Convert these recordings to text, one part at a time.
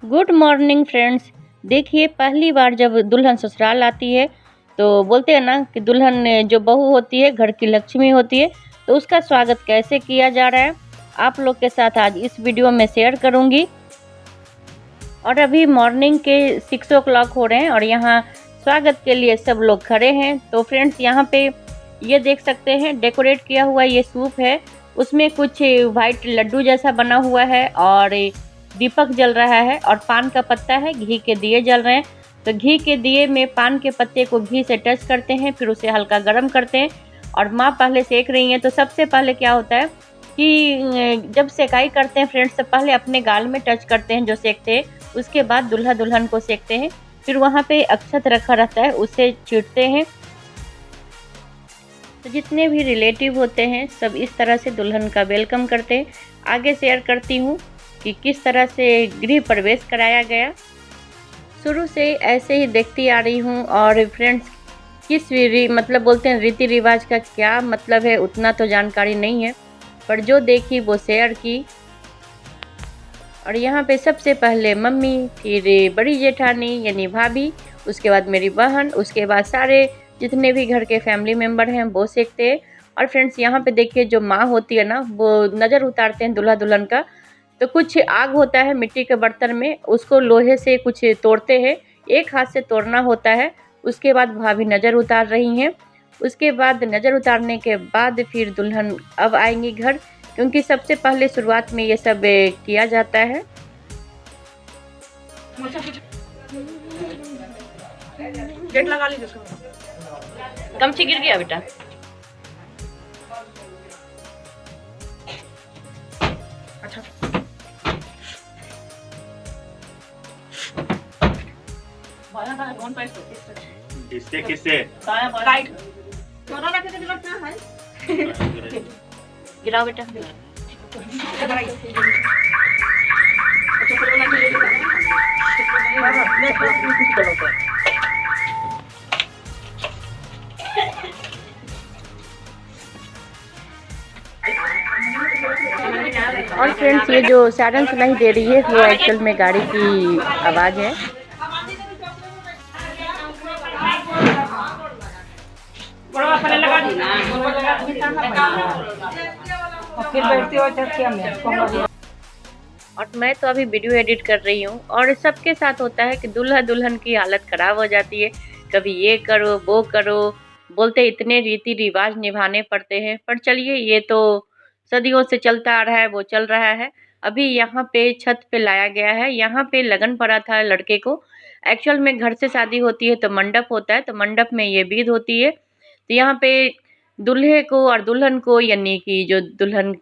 Good morning friends. देखिए, पहली बार जब दुल्हन ससुराल आती है तो बोलते हैं ना कि दुल्हन जो बहू होती है घर की लक्ष्मी होती है, तो उसका स्वागत कैसे किया जा रहा है आप लोग के साथ आज इस वीडियो में शेयर करूंगी। और अभी मॉर्निंग के 6 o'clock हो रहे हैं और यहाँ स्वागत के लिए सब लोग खड़े हैं। तो फ्रेंड्स, यहाँ पे ये देख सकते हैं डेकोरेट किया हुआ ये सूप है, उसमें कुछ वाइट लड्डू जैसा बना हुआ है और दीपक जल रहा है और पान का पत्ता है, घी के दिए जल रहे हैं। तो घी के दिए में पान के पत्ते को घी से टच करते हैं, फिर उसे हल्का गर्म करते हैं और माँ पहले सेक रही हैं। तो सबसे पहले क्या होता है कि जब सेकाई करते हैं फ्रेंड्स, तो पहले अपने गाल में टच करते हैं जो सेकते हैं, उसके बाद दूल्हा दुल्हन को सेकते हैं, फिर वहाँ पे अक्षत रखा रहता है उसे छींटते हैं। तो जितने भी रिलेटिव होते हैं सब इस तरह से दुल्हन का वेलकम करते हैं। आगे शेयर करती हूँ कि किस तरह से गृह प्रवेश कराया गया। शुरू से ऐसे ही देखती आ रही हूँ और फ्रेंड्स किस मतलब बोलते हैं रीति रिवाज का क्या मतलब है उतना तो जानकारी नहीं है, पर जो देखी वो शेयर की। और यहाँ पे सबसे पहले मम्मी, फिर बड़ी जेठानी यानी भाभी, उसके बाद मेरी बहन, उसके बाद सारे जितने भी घर के फैमिली मेम्बर हैं वो सेकते हैं। और फ्रेंड्स यहाँ पे देखिए जो माँ होती है ना वो नज़र उतारते हैं दूल्हा दुल्हन का। तो कुछ आग होता है मिट्टी के बर्तन में, उसको लोहे से कुछ तोड़ते हैं, एक हाथ से तोड़ना होता है। उसके बाद भाभी नज़र उतार रही हैं। उसके बाद नज़र उतारने के बाद फिर दुल्हन अब आएंगी घर, क्योंकि सबसे पहले शुरुआत में ये सब किया जाता है। गेट लगा लीजिए, गमछी गिर गया बेटा। अच्छा किससे किससे गिराओ बेटा। और फ्रेंड्स ये जो सायरन सुनाई दे रही है वो एक्चुअल में गाड़ी की आवाज़ है। और मैं तो अभी वीडियो एडिट कर रही हूँ और सबके साथ होता है कि दूल्हा दुल्हन की हालत ख़राब हो जाती है, कभी ये करो वो करो, बोलते इतने रीति रिवाज निभाने पड़ते हैं। पर चलिए ये तो सदियों से चलता आ रहा है, वो चल रहा है। अभी यहाँ पे छत पे लाया गया है, यहाँ पे लगन पड़ा था लड़के को। एक्चुअल में घर से शादी होती है तो मंडप होता है, तो मंडप में ये विधि होती है। तो यहाँ पे दूल्हे को और दुल्हन को यानी कि जो दुल्हन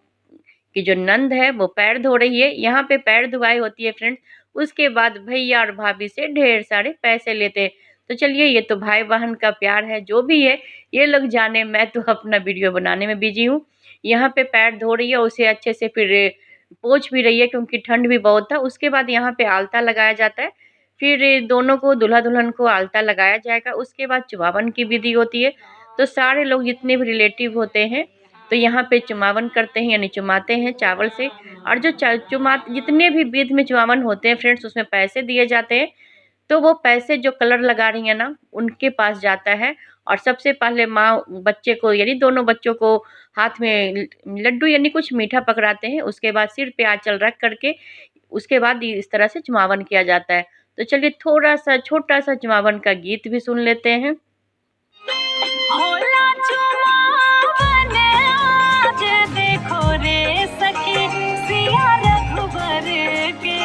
कि जो नंद है वो पैर धो रही है। यहाँ पे पैर धुलाई होती है फ्रेंड्स, उसके बाद भैया और भाभी से ढेर सारे पैसे लेते हैं। तो चलिए ये तो भाई बहन का प्यार है, जो भी है ये लोग जाने, मैं तो अपना वीडियो बनाने में बिजी हूँ। यहाँ पे पैर धो रही है, उसे अच्छे से फिर पोंछ भी रही है क्योंकि ठंड भी बहुत था। उसके बाद यहाँ पे आलता लगाया जाता है, फिर दोनों को दूल्हा दुल्हन को आलता लगाया जाएगा। उसके बाद चुमावन की विधि होती है। तो सारे लोग जितने भी रिलेटिव होते हैं तो यहाँ पे चुमावन करते हैं यानी चुमाते हैं चावल से। और जो जितने भी विध में चुमावन होते हैं फ्रेंड्स उसमें पैसे दिए जाते हैं। तो वो पैसे जो कलर लगा रही है ना उनके पास जाता है। और सबसे पहले माँ बच्चे को यानी दोनों बच्चों को हाथ में लड्डू यानी कुछ मीठा पकड़ाते हैं। उसके बाद सिर पे आंचल रख करके उसके बाद इस तरह से चुमावन किया जाता है। तो चलिए थोड़ा सा छोटा सा चुमावन का गीत भी सुन लेते हैं। देखो रे सखी सिया रघुबर के।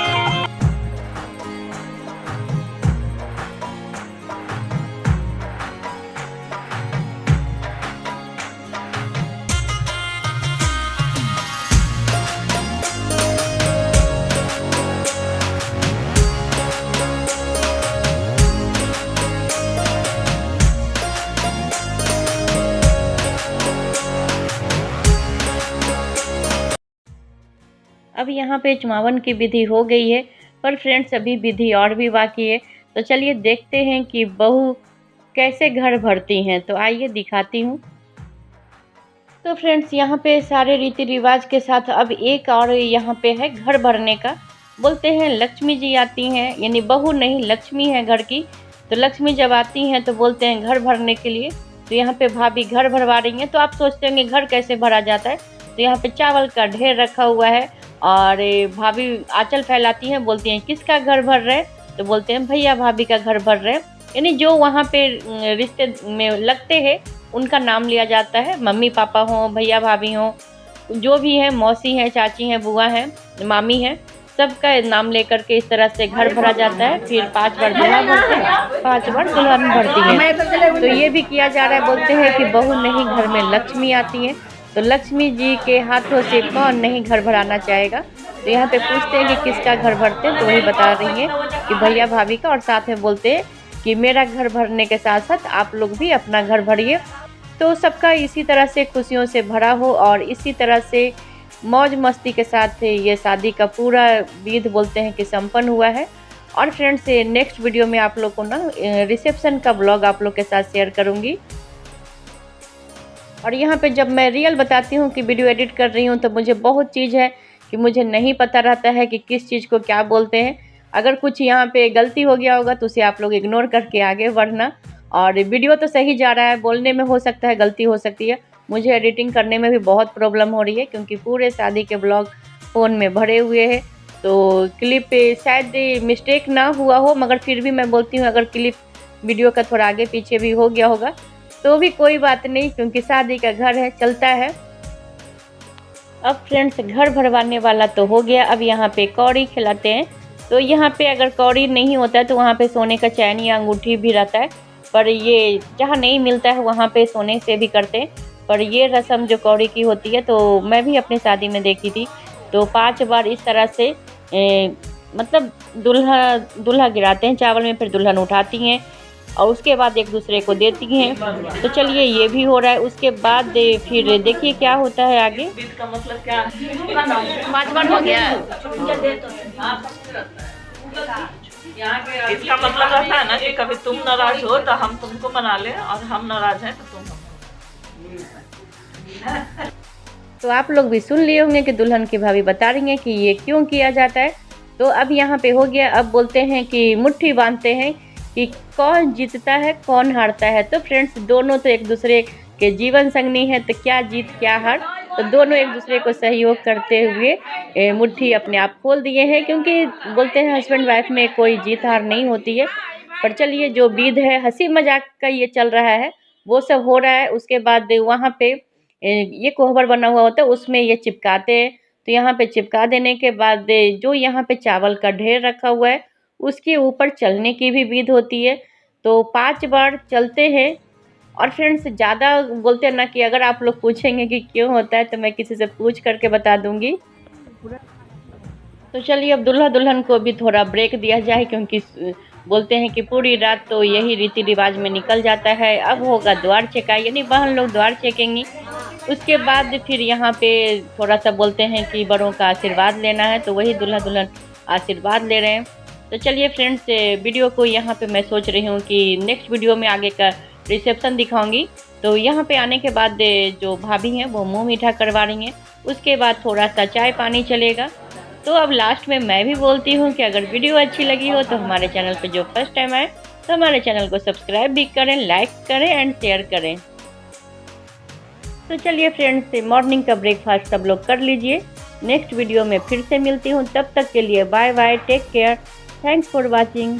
अब यहाँ पे चुमावन की विधि हो गई है, पर फ्रेंड्स अभी विधि और भी बाकी है। तो चलिए देखते हैं कि बहू कैसे घर भरती हैं। तो आइए दिखाती हूँ। तो फ्रेंड्स यहाँ पे सारे रीति रिवाज के साथ अब एक और यहाँ पे है घर भरने का। बोलते हैं लक्ष्मी जी आती हैं, यानी बहू नहीं लक्ष्मी है घर की। तो लक्ष्मी जब आती हैं तो बोलते हैं घर भरने के लिए। तो यहाँ पे भाभी घर भरवा रही हैं। तो आप सोचते होंगे घर कैसे भरा जाता है। तो यहाँ पे चावल का ढेर रखा हुआ है और भाभी आंचल फैलाती हैं, बोलती हैं किसका घर भर रहे। तो बोलते हैं भैया भाभी का घर भर रहे। यानी जो वहाँ पे रिश्ते में लगते हैं उनका नाम लिया जाता है। मम्मी पापा हों, भैया भाभी हों, जो भी है, मौसी हैं, चाची हैं, बुआ हैं, मामी हैं, सबका नाम लेकर के इस तरह से घर भरा जाता है। फिर 5 बार दूल्हा भरते हैं, 5 बार दुल्हन भरती है। तो ये भी किया जा रहा है। बोलते हैं कि बहू नहीं घर में लक्ष्मी आती है। तो लक्ष्मी जी के हाथों से कौन नहीं घर भराना चाहेगा। तो यहाँ पे पूछते हैं कि किसका घर भरते हैं। तो वही बता रही हैं कि भैया भाभी का। और साथ में बोलते हैं कि मेरा घर भरने के साथ साथ आप लोग भी अपना घर भरिए। तो सबका इसी तरह से खुशियों से भरा हो और इसी तरह से मौज मस्ती के साथ ये शादी का पूरा विध बोलते हैं कि संपन्न हुआ है। और फ्रेंड्स नेक्स्ट वीडियो में आप लोग को ना रिसेप्शन का ब्लॉग आप लोग के साथ शेयर करूंगी। और यहाँ पे जब मैं रियल बताती हूँ कि वीडियो एडिट कर रही हूँ तो मुझे बहुत चीज़ है कि मुझे नहीं पता रहता है कि किस चीज़ को क्या बोलते हैं। अगर कुछ यहाँ पे गलती हो गया होगा तो उसे आप लोग इग्नोर करके आगे बढ़ना। और वीडियो तो सही जा रहा है, बोलने में हो सकता है गलती हो सकती है। मुझे एडिटिंग करने में भी बहुत प्रॉब्लम हो रही है क्योंकि पूरे शादी के ब्लॉग फ़ोन में भरे हुए हैं। तो क्लिप शायद मिस्टेक ना हुआ हो, मगर फिर भी मैं बोलती हूँ अगर क्लिप वीडियो का थोड़ा आगे पीछे भी हो गया होगा तो भी कोई बात नहीं, क्योंकि शादी का घर है, चलता है। अब फ्रेंड्स घर भरवाने वाला तो हो गया। अब यहाँ पे कौड़ी खिलाते हैं। तो यहाँ पे अगर कौड़ी नहीं होता है तो वहाँ पे सोने का चैन या अंगूठी भी रहता है, पर ये जहाँ नहीं मिलता है वहाँ पे सोने से भी करते हैं। पर ये रस्म जो कौड़ी की होती है तो मैं भी अपनी शादी में देखी थी। तो 5 बार इस तरह से मतलब दूल्हा गिराते हैं चावल में, फिर दुल्हन उठाती हैं और उसके बाद एक दूसरे को देती हैं। तो चलिए ये भी हो रहा है। उसके बाद फिर देखिए क्या होता है आगे। का मतलब क्या 5 बार हो गया। इसका मतलब रहता है ना कि कभी तुम नाराज हो तो हम तुमको मना लें और हम नाराज हैं तो तुम हमको। तो आप लोग भी सुन लिए होंगे कि दुल्हन की भाभी बता रही हैं कि ये क्यों किया जाता है। तो अब यहाँ पे हो गया। अब बोलते हैं कि मुट्ठी बांधते हैं कि कौन जीतता है कौन हारता है। तो फ्रेंड्स दोनों तो एक दूसरे के जीवन संगनी है, तो क्या जीत क्या हार। तो दोनों एक दूसरे को सहयोग करते हुए मुट्ठी अपने आप खोल दिए हैं, क्योंकि बोलते हैं हस्बैंड वाइफ में कोई जीत हार नहीं होती है। पर चलिए जो विध है हंसी मजाक का ये चल रहा है वो सब हो रहा है। उसके बाद वहाँ पे ये कोहबर बना हुआ होता है, उसमें ये चिपकाते हैं। तो यहाँ पे चिपका देने के बाद जो यहाँ पे चावल का ढेर रखा हुआ है उसके ऊपर चलने की भी विध होती है। तो 5 बार चलते हैं। और फ्रेंड्स ज़्यादा बोलते हैं ना कि अगर आप लोग पूछेंगे कि क्यों होता है तो मैं किसी से पूछ करके बता दूंगी। तो चलिए अब दूल्हा दुल्हन को भी थोड़ा ब्रेक दिया जाए, क्योंकि बोलते हैं कि पूरी रात तो यही रीति रिवाज में निकल जाता है। अब होगा द्वार चेकाई, यानी बहन लोग द्वार चेकेंगी। उसके बाद फिर यहाँ पे थोड़ा सा बोलते हैं कि बड़ों का आशीर्वाद लेना है, तो वही दूल्हा दुल्हन आशीर्वाद ले रहे हैं। तो चलिए फ्रेंड्स वीडियो को यहाँ पे मैं सोच रही हूँ कि नेक्स्ट वीडियो में आगे का रिसेप्शन दिखाऊंगी। तो यहाँ पे आने के बाद जो भाभी हैं वो मुंह मीठा करवा रही हैं। उसके बाद थोड़ा सा चाय पानी चलेगा। तो अब लास्ट में मैं भी बोलती हूँ कि अगर वीडियो अच्छी लगी हो तो हमारे चैनल पे जो फर्स्ट टाइम आए तो हमारे चैनल को सब्सक्राइब भी करें, लाइक करें एंड शेयर करें। तो चलिए फ्रेंड्स मॉर्निंग का ब्रेकफास्ट सब लोग कर लीजिए। नेक्स्ट वीडियो में फिर से मिलती हूँ, तब तक के लिए bye bye, take care, thanks for watching.